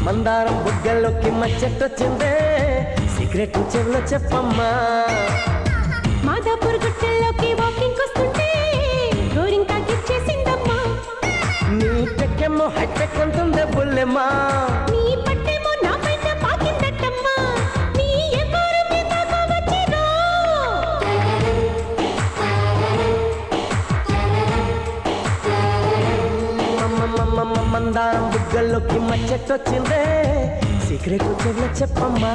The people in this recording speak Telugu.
మందారం బుగ్గల్లోకి మచ్చెట్టొచ్చిందే సీక్రెట్ చెవులో చెప్పమ్మా మాదాపూర్ గుట్టల్లోకి వాకింగ్ వస్తుంటే గోరింకా గిచ్చేసిందమ్మా నీ టెక్కేమో హైటెక్ అంటుందే బుల్లెమ్మా నీ పట్టేమో నా పైన పాకిందట్టమ్మా నీ ఎవరు మీదాకా వచ్చిరో మందారం బుగ్గల్లోకి మచ్చెట్టొచ్చిందే సీక్రెట్ చెవులో చెప్పమ్మా